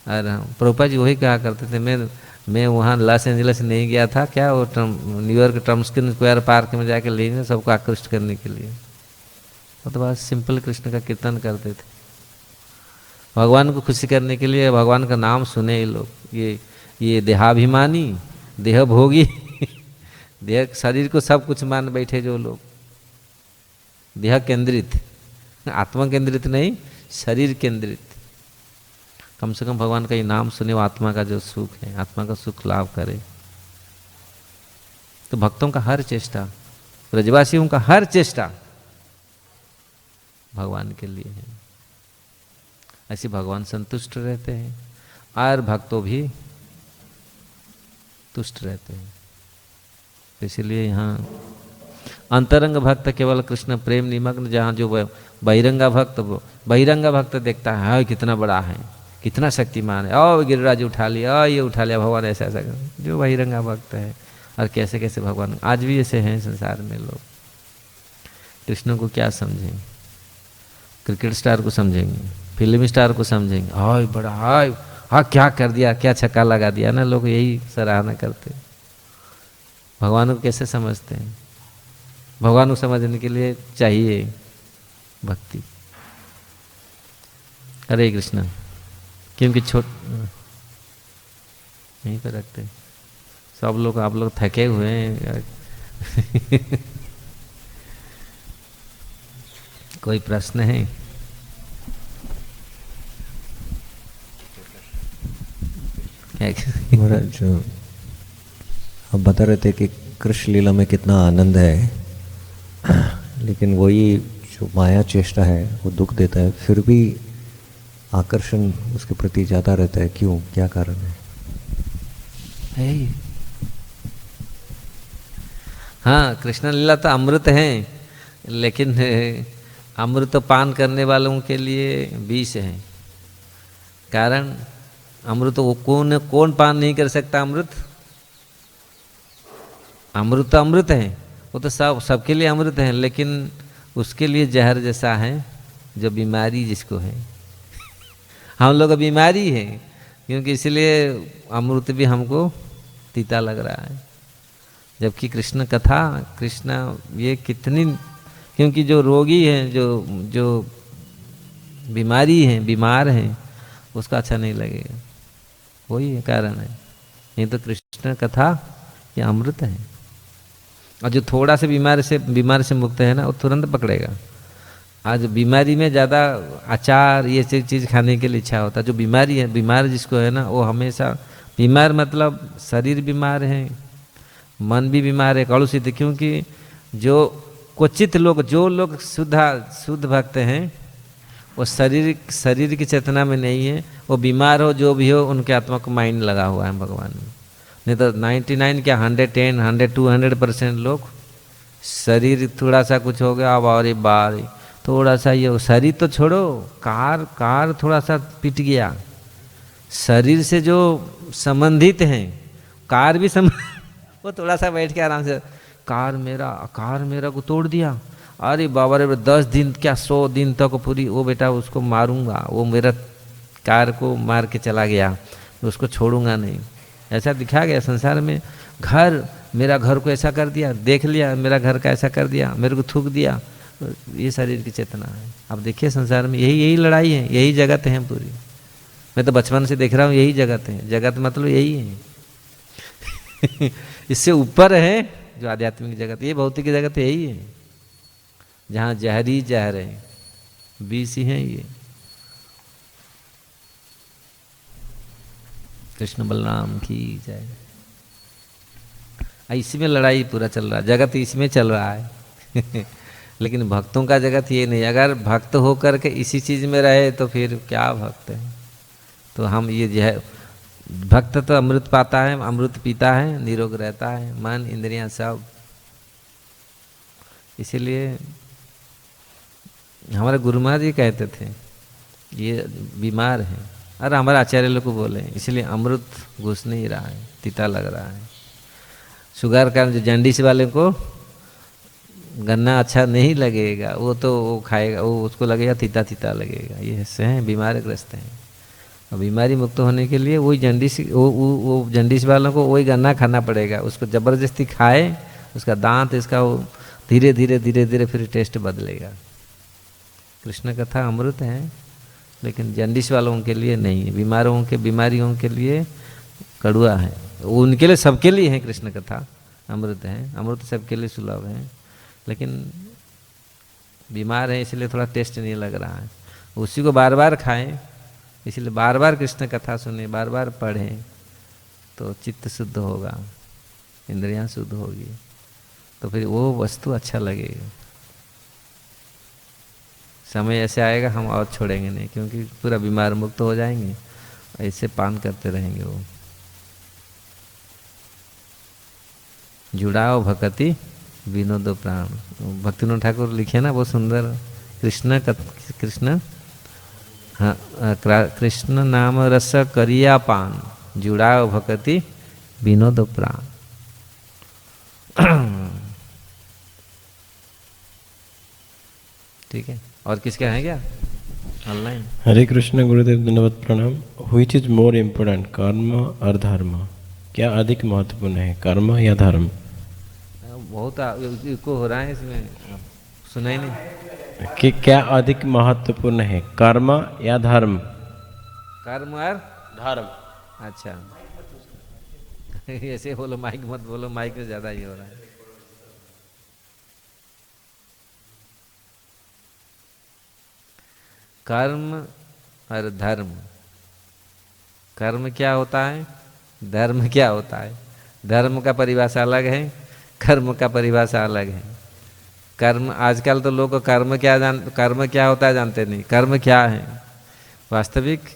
और प्रभुपाद जी वही कहा करते थे, मैं वहाँ लॉस एंजलिस नहीं गया था, क्या वो न्यूयॉर्क टर्म्स्किन स्क्वायर पार्क में जाके लेने सबको आकृष्ट करने के लिए, वो तो बस सिंपल कृष्ण का कीर्तन करते थे, भगवान को खुशी करने के लिए। भगवान का नाम सुने ये लोग, ये देहाभिमानी, देह भोगी देह, शरीर को सब कुछ मान बैठे जो लोग, देह केंद्रित, आत्मा केंद्रित नहीं, शरीर केंद्रित। कम से कम भगवान का ये नाम सुने, वो आत्मा का जो सुख है, आत्मा का सुख लाभ करे। तो भक्तों का हर चेष्टा, ब्रजवासियों का हर चेष्टा भगवान के लिए है। ऐसे भगवान संतुष्ट रहते हैं और भक्तों भी तुष्ट रहते हैं। इसलिए यहाँ अंतरंग भक्त केवल कृष्ण प्रेम निमग्न, जहाँ जो बहिरंगा भक्त देखता है, हाँ कितना बड़ा है, कितना शक्तिमान है, ओ गिरिराज उठा लिया, ये उठा लिया भगवान, ऐसा ऐसा जो बहिरंगा भक्त है। और कैसे कैसे भगवान आज भी ऐसे हैं संसार में लोग। कृष्ण को क्या समझेंगे? क्रिकेट स्टार को समझेंगे, फिल्म स्टार को समझेंगे, हाय बड़ा, हाय हाँ क्या कर दिया, क्या छक्का लगा दिया ना, लोग यही सराहना करते। भगवान को कैसे समझते हैं? भगवान को समझने के लिए चाहिए भक्ति। हरे कृष्ण। क्योंकि यहीं पर रखते सब लोग, आप लोग थके हुए हैं। कोई प्रश्न है? महाराज, आप बता रहे थे कि कृष्ण लीला में कितना आनंद है, लेकिन वही जो माया चेष्टा है वो दुख देता है, फिर भी आकर्षण उसके प्रति ज़्यादा रहता है। क्यों, क्या कारण है? हाँ, कृष्ण लीला तो अमृत है, लेकिन अमृत पान करने वालों के लिए विष है। कारण अमृत वो कौन पान नहीं कर सकता? अमृत तो अमृत है, वो तो सबके लिए अमृत है, लेकिन उसके लिए जहर जैसा है जो बीमारी जिसको है। हम लोग बीमारी है, क्योंकि इसलिए अमृत भी हमको तीता लग रहा है। जबकि कृष्ण कथा, कृष्ण ये कितनी, क्योंकि जो रोगी हैं, जो बीमारी हैं, बीमार हैं, उसका अच्छा नहीं लगेगा, वही कारण है। नहीं तो कृष्ण कथा ये अमृत है। और जो थोड़ा से बीमार से मुक्त है ना, वो तुरंत पकड़ेगा। आज बीमारी में ज़्यादा अचार ये चीज़ खाने के लिए इच्छा होता है। जो बीमारी है, बीमार जिसको है ना, वो हमेशा बीमार, मतलब शरीर बीमार है, मन भी बीमार है, कलुषित है। क्योंकि जो क्वचित लोग, जो लोग शुद्ध भक्त हैं, वो शरीर की चेतना में नहीं है, वो बीमार हो जो भी हो, उनके आत्मा को माइंड लगा हुआ है भगवान में। नहीं तो 99 क्या 110, 100-200% लोग शरीर थोड़ा सा कुछ हो गया, अब और बार थोड़ा सा ये शरीर तो छोड़ो, कार थोड़ा सा पिट गया, शरीर से जो संबंधित हैं, कार भी वो थोड़ा सा बैठ के आराम से, कार मेरा को तोड़ दिया, अरे बाबा रे 10 दिन क्या 100 दिन तक पूरी, वो बेटा उसको मारूंगा, वो मेरा कार को मार के चला गया, उसको छोड़ूंगा नहीं। ऐसा दिखा गया संसार में। मेरा घर को ऐसा कर दिया, देख लिया, मेरा घर का ऐसा कर दिया, मेरे को थूक दिया, ये शरीर की चेतना है। अब देखिए संसार में यही लड़ाई है, यही जगत है पूरी। मैं तो बचपन से देख रहा हूँ, यही जगत है। जगत मतलब यही है। इससे ऊपर है जो आध्यात्मिक जगत, ये भौतिक जगत यही है, जहाँ जहरी जहर है, विष ही है ये। कृष्ण बलराम की जय। इसी में लड़ाई पूरा चल रहा है, जगत इसमें चल रहा है। लेकिन भक्तों का जगत ये नहीं। अगर भक्त हो करके इसी चीज़ में रहे तो फिर क्या भक्त है? तो हम ये जो है, भक्त तो अमृत पाता है, अमृत पीता है, निरोग रहता है, मन इंद्रियां सब। इसीलिए हमारे गुरु महाराज जी कहते थे ये बीमार है, अरे हमारे आचार्य लोग को बोले, इसलिए अमृत घुस नहीं रहा है, तीता लग रहा है। शुगर का जो जंडिस वाले को गन्ना अच्छा नहीं लगेगा, वो तो वो खाएगा, वो उसको लगेगा तीता तीता लगेगा। ये ऐसे हैं, बीमार ग्रस्त हैं। और बीमारी मुक्त होने के लिए वही जंडिस, वो जंडिस वालों को वही गन्ना खाना पड़ेगा। उसको ज़बरदस्ती खाए, उसका दांत इसका वो धीरे धीरे फिर टेस्ट बदलेगा। कृष्ण कथा अमृत है, लेकिन जंडिस वालों के लिए नहीं है, बीमारियों के लिए कड़ुआ है। उनके लिए, सबके लिए है कृष्ण कथा अमृत है, अमृत सबके लिए सुलभ है, लेकिन बीमार है इसलिए थोड़ा टेस्ट नहीं लग रहा है। उसी को बार बार खाएं इसलिए बार बार कृष्ण कथा सुने, बार बार पढ़ें तो चित्त शुद्ध होगा, इंद्रियां शुद्ध होगी, तो फिर वो वस्तु अच्छा लगेगा। समय ऐसे आएगा हम और छोड़ेंगे नहीं, क्योंकि पूरा बीमार मुक्त हो जाएंगे, ऐसे पान करते रहेंगे वो। जुड़ाओ भक्ति विनोद प्राण, भक्तिविनोद ठाकुर लिखे ना, बहुत सुंदर। कृष्ण हाँ, कृष्ण नाम रस करिया पान, जुड़ाओ भक्ति विनोद प्राण। ठीक है, और किसके हैं क्या ऑनलाइन? हरे कृष्ण गुरुदेव, धन्यवाद, प्रणाम। व्हिच इज मोर इम्पोर्टेंट, कर्म और धर्म? क्या अधिक महत्वपूर्ण है, कर्म या धर्म? बहुत इको हो रहा है इसमें, सुना ही नहीं। कि क्या अधिक महत्वपूर्ण है, कर्म या धर्म? कर्म और धर्म। अच्छा ऐसे बोलो, माइक मत बोलो, माइक में ज्यादा ही हो रहा है। कर्म और धर्म, कर्म क्या होता है, धर्म क्या होता है? धर्म का परिभाषा अलग है, कर्म का परिभाषा अलग है। कर्म, आजकल तो लोग कर्म क्या होता है जानते नहीं। कर्म क्या है? वास्तविक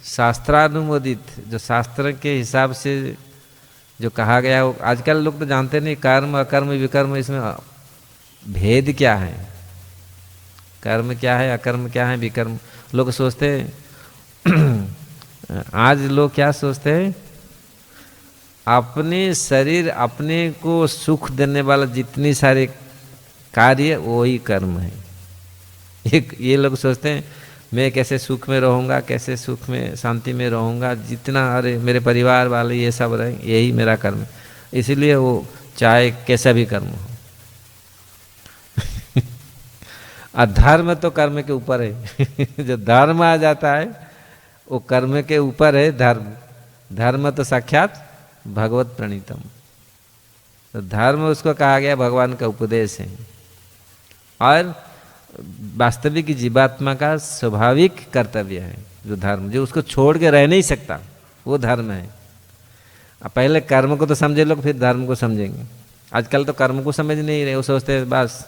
शास्त्रानुमोदित, जो शास्त्र के हिसाब से जो कहा गया हो, आजकल लोग तो जानते नहीं कर्म अकर्म विकर्म, इसमें भेद क्या है, कर्म क्या है, अकर्म क्या है, विकर्म। लोग सोचते हैं आज लोग क्या सोचते हैं, अपने शरीर, अपने को सुख देने वाला जितनी सारे कार्य वही कर्म है। ये लोग सोचते हैं मैं कैसे सुख में रहूँगा, कैसे सुख में शांति में रहूँगा, जितना, अरे मेरे परिवार वाले ये सब रहे, यही मेरा कर्म है। इसीलिए वो चाहे कैसा भी कर्म हो। अधर्म तो कर्म के ऊपर है जो धर्म आ जाता है वो कर्म के ऊपर है। धर्म तो साक्षात भगवत प्रणीतम, तो धर्म उसको कहा गया भगवान का उपदेश है, और वास्तविक जीवात्मा का स्वाभाविक कर्तव्य है जो धर्म, जो उसको छोड़ के रह नहीं सकता, वो धर्म है। अब पहले कर्म को तो समझे लोग, फिर धर्म को समझेंगे। आजकल तो कर्म को समझ नहीं रहे, वो सोचते हैं बस,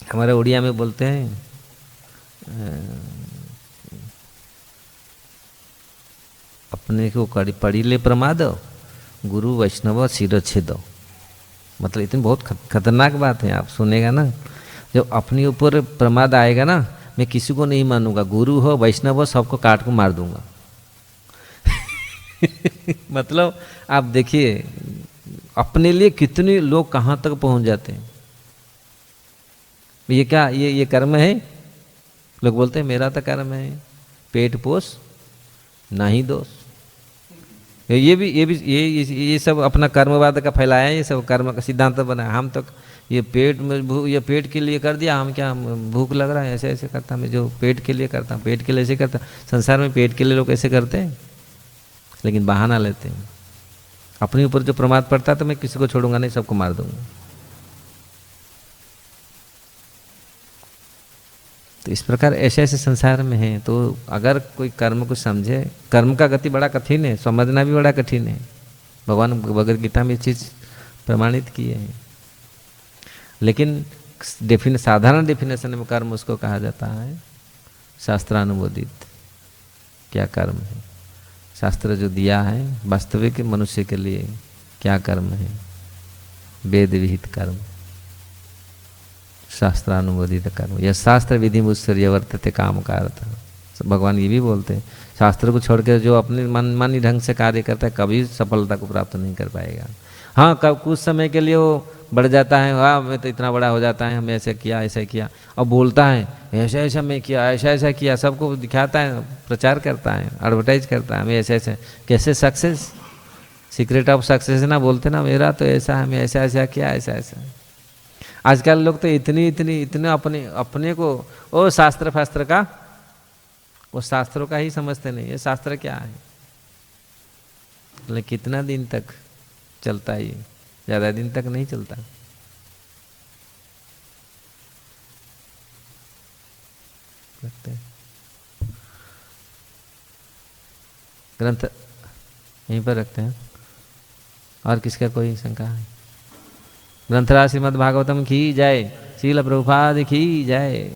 हमारे उड़िया में बोलते हैं अपने को पढ़ी ले प्रमाद, गुरु वैष्णव शिरच्छेद। मतलब इतनी बहुत खतरनाक बात है, आप सुनेगा ना, जब अपने ऊपर प्रमाद आएगा ना, मैं किसी को नहीं मानूंगा, गुरु हो वैष्णव हो सबको काट को मार दूंगा। मतलब आप देखिए अपने लिए कितने लोग कहाँ तक पहुँच जाते हैं। ये क्या, ये कर्म है? लोग बोलते हैं मेरा तो कर्म है, पेट पोष नहीं दोष। ये सब अपना कर्मवाद का फैलाया है, ये सब कर्म का सिद्धांत बनाया। हम तो ये पेट में ये पेट के लिए कर दिया, हम क्या भूख लग रहा है ऐसे ऐसे करता, मैं जो पेट के लिए करता हूँ, पेट के लिए ऐसे करता। संसार में पेट के लिए लोग ऐसे करते हैं, लेकिन बहाना लेते हैं। अपने ऊपर जो प्रमाद पड़ता है तो मैं किसी को छोड़ूंगा नहीं, सबको मार दूंगा। तो इस प्रकार ऐसे ऐसे संसार में है। तो अगर कोई कर्म को समझे, कर्म का गति बड़ा कठिन है, समझना भी बड़ा कठिन है। भगवान भगवद गीता में ये चीज़ प्रमाणित किए हैं, लेकिन साधारण डेफिनेशन में कर्म उसको कहा जाता है शास्त्रानुमोदित। क्या कर्म है, शास्त्र जो दिया है वास्तविक मनुष्य के लिए क्या कर्म है, वेद विहित कर्म, शास्त्रानुमोदित कर्म। यह शास्त्र विधि मुत्सर्य वर्तते काम कारत। भगवान ये भी बोलते हैं शास्त्र को छोड़कर जो अपने मनमानी ढंग से कार्य करता है कभी सफलता को प्राप्त नहीं कर पाएगा। हाँ, कुछ समय के लिए वो बढ़ जाता है, हाँ मैं तो इतना बड़ा हो जाता है, हमने ऐसे किया ऐसा किया, और बोलता है ऐसा ऐसा मैं किया, ऐसा ऐसा किया, सबको दिखाता है, प्रचार करता है, एडवर्टाइज करता है, मैं ऐसे ऐसे। कैसे सक्सेस, सीक्रेट ऑफ सक्सेस ना बोलते ना, मेरा तो ऐसा है, मैं ऐसा ऐसा किया, ऐसा ऐसा। आजकल लोग तो इतने अपने को वो शास्त्र फास्त्र का, वो शास्त्रों का ही समझते नहीं। ये शास्त्र क्या है, लेकिन कितना दिन तक चलता है, ये ज़्यादा दिन तक नहीं चलता। लगता है ग्रंथ यहीं पर रखते हैं। और किसका कोई शंका है? ग्रंथराज श्रीमद् भागवतम की जय, श्रील प्रभुपाद की जय।